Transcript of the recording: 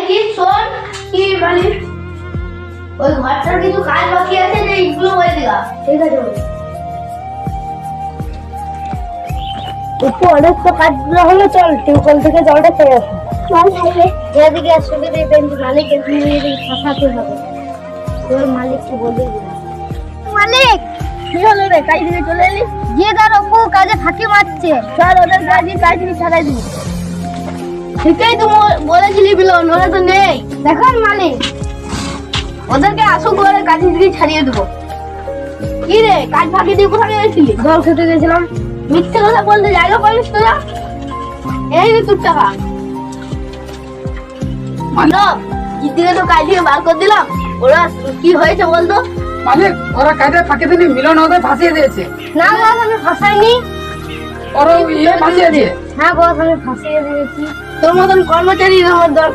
কি শোন কি মালিক ওই ঘরটার কিছু কাজ বাকি আছে যে এইগুলো বলে দিবা। ঠিক আছে একটু অনেক তো কাজগুলো হলো, চল টিউবওয়েল থেকে জলটা খেয়ে আসি। চল তাহলে। যেদিকে সুবিধা পেন্ট মালিকের ফাঁসাতে হবে, তোর মালিককে বলে দিলাম। মালিক কি হলো রে, কাজ থেকে চলে এলি? গিয়ে তার অপু কাজে ফাঁকি মারছে, চল ওদের কাজ থেকে ছাড়াই দিই। ঠিকই তো বলেছিলি বিলন, ওরা তো নেই। দেখুন মালিক, ওদেরকে আসুক করে কাজ থেকে ছাড়িয়ে দেবো। কি রে কাজ ফাঁকি দিয়ে কোথায় গেছিলি? জল খেতে গেছিলাম। মিথ্যে কথা বলতে জায়গা পাইস তোরা? এই রে তোর টাকা মানব জিদিকে তো কাজ থেকে বার করে দিলাম। ওরা কি হয়েছে বলতো? মালিক ওরা কাজে ফাঁকি দিয়ে মিলন ওদের ফাঁসিয়ে দিয়েছে। না বস, আমি ফাঁসাইনি। ওরা ফাঁসিয়ে দিয়ে হ্যাঁ বস, আমি ফাঁসিয়ে দিয়েছি। তোর মতন কর্মচারী আমার দরকার।